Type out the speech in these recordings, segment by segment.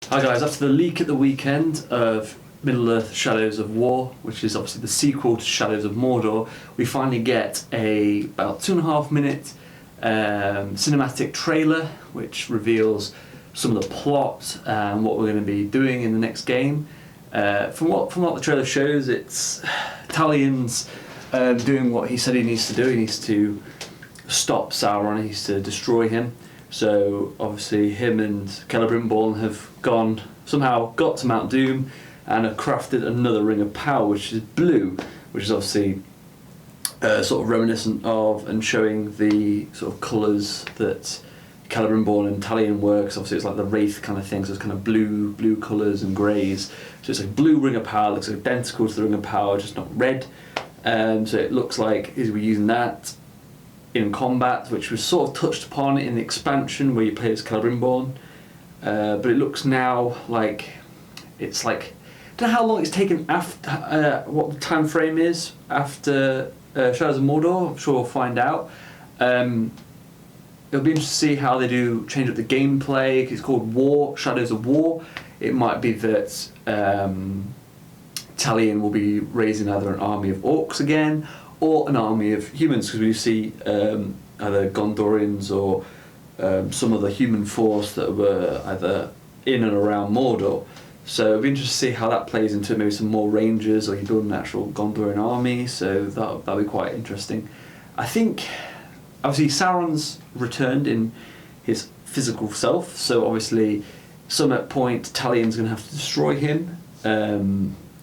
Hi guys, after the leak at the weekend of Middle-earth Shadows of War, which is obviously the sequel to Shadows of Mordor, we finally get a about 2.5 minute cinematic trailer which reveals some of the plot and what we're going to be doing in the next game. From what the trailer shows, it's Talion's doing what he said he needs to do. He needs to stop Sauron, he needs to destroy him. So obviously him and Celebrimbor have somehow got to Mount Doom and have crafted another Ring of Power, which is blue, which is obviously sort of reminiscent of and showing the sort of colours that Celebrimbor and Talion works. Obviously it's like the Wraith kind of thing, so it's kind of blue colours and greys. So it's a blue Ring of Power, looks identical to the Ring of Power, just not red. So it looks like he's using that in combat, which was sort of touched upon in the expansion where you play as Celebrimbor, but it looks now like it's like, I don't know how long it's taken after what the time frame is after Shadows of Mordor. I'm sure we'll find out. It'll be interesting to see how they do change up the gameplay. It's called War, Shadows of War. It might be that Talion will be raising either an army of orcs again or an army of humans, because we see either Gondorians or some of the human force that were either in and around Mordor. So it'll be interesting to see how that plays into maybe some more rangers, or you build an actual Gondorian army, so that'll be quite interesting. I think, obviously Sauron's returned in his physical self, so obviously some at point Talion's going to have to destroy him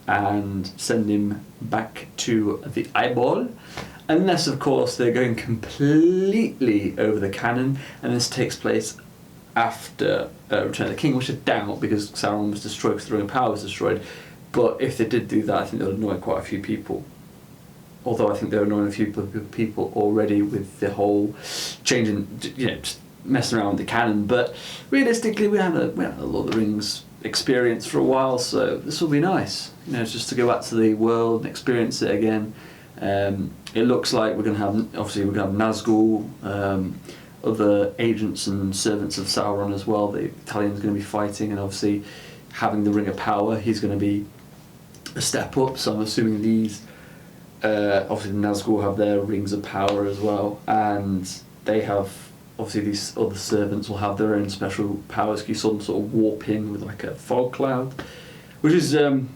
and send him back to the eyeball, unless of course they're going completely over the canon and this takes place after Return of the King, which I doubt, because Sauron was destroyed because the Ring of Power was destroyed. But if they did do that, I think they would annoy quite a few people, although I think they're annoying a few people already with the whole changing, just messing around with the canon. But realistically, we had a Lord of the Rings experience for a while, so this will be nice, just to go back to the world and experience it again. It looks like we're going to have Nazgul, other agents and servants of Sauron as well. The Talion's going to be fighting, and obviously having the Ring of Power, he's going to be a step up. So I'm assuming these obviously the Nazgul have their Rings of Power as well, and they have, obviously these other servants will have their own special powers. You saw them sort of warp in with like a fog cloud, which is I'm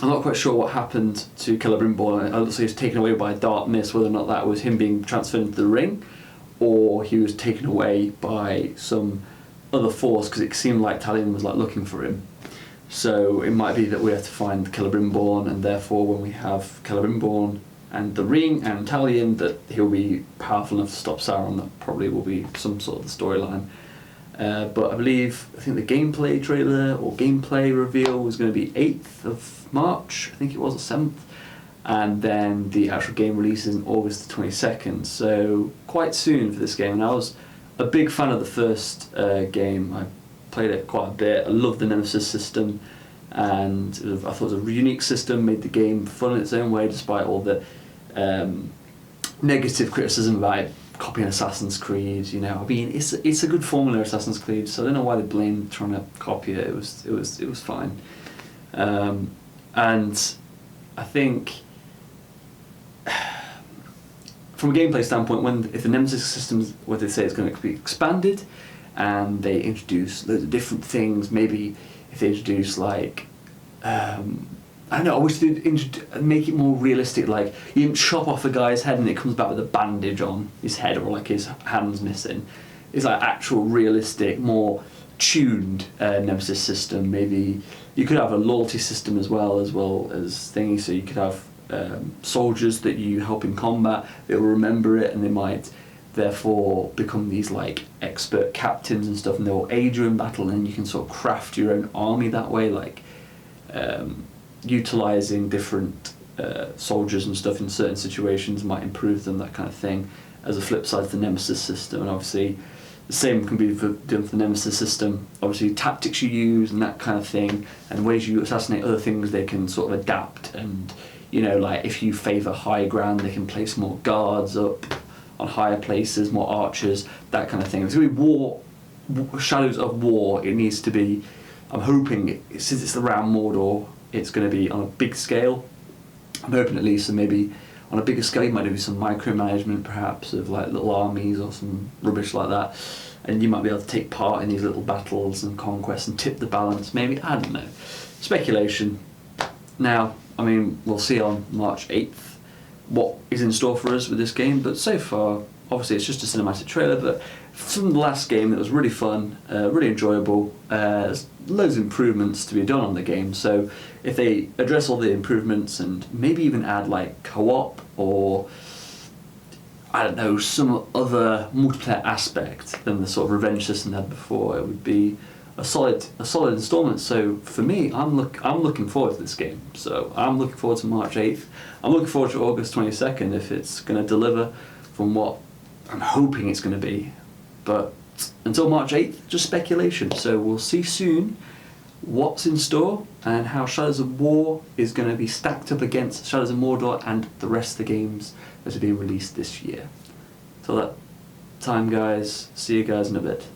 not quite sure what happened to Celebrimbor. Obviously he was taken away by a dark mist, whether or not that was him being transferred into the ring or he was taken away by some other force, because it seemed like Talion was like looking for him. So it might be that we have to find Celebrimbor, and therefore when we have Celebrimbor and the ring and Talion, that he'll be powerful enough to stop Sauron. That probably will be some sort of the storyline. But I think the gameplay trailer or gameplay reveal was going to be 8th of March, I think it was, or 7th, and then the actual game releases in August the 22nd, so quite soon for this game. And I was a big fan of the first game. I played it quite a bit. I loved the Nemesis system, and I thought it was a unique system, made the game fun in its own way, despite all the negative criticism about it copying Assassin's Creed. I mean, it's a good formula, Assassin's Creed, so I don't know why they blamed trying to copy it. It was fine, and I think from a gameplay standpoint, if the Nemesis system, what they say, is going to be expanded, and they introduce loads of different things, maybe if they introduce like I don't know, I wish they'd make it more realistic, like you can chop off a guy's head and it comes back with a bandage on his head, or like his hand's missing. It's like actual realistic, more tuned Nemesis system. Maybe you could have a loyalty system as well as thingy, so you could have soldiers that you help in combat. They'll remember it, and they might therefore become these like expert captains and stuff, and they'll aid you in battle, and you can sort of craft your own army that way, like utilising different soldiers and stuff in certain situations might improve them, that kind of thing, as a flip side to the Nemesis system. And obviously the same can be done for the Nemesis system. Obviously tactics you use and that kind of thing, and ways you assassinate other things, they can sort of adapt. And like if you favour high ground, they can place more guards up on higher places, more archers, that kind of thing. It's going to be Shadows of War. It needs to be I'm hoping, since it's around Mordor, it's going to be on a big scale. I'm hoping at least, and maybe on a bigger scale, you might do some micromanagement perhaps of like little armies or some rubbish like that, and you might be able to take part in these little battles and conquests and tip the balance. Maybe, I don't know. Speculation. Now, I mean, we'll see on March 8th what is in store for us with this game, but so far, obviously it's just a cinematic trailer, but from the last game it was really fun, really enjoyable. There's loads of improvements to be done on the game, so if they address all the improvements and maybe even add like co-op or I don't know, some other multiplayer aspect than the sort of revenge system they had before, it would be a solid installment. So for me, I'm looking forward to this game. So I'm looking forward to March 8th. I'm looking forward to August 22nd if it's going to deliver from what I'm hoping it's going to be. But until March 8th, just speculation. So we'll see soon what's in store and how Shadows of War is going to be stacked up against Shadows of Mordor and the rest of the games that are being released this year. Till that time, guys, see you guys in a bit.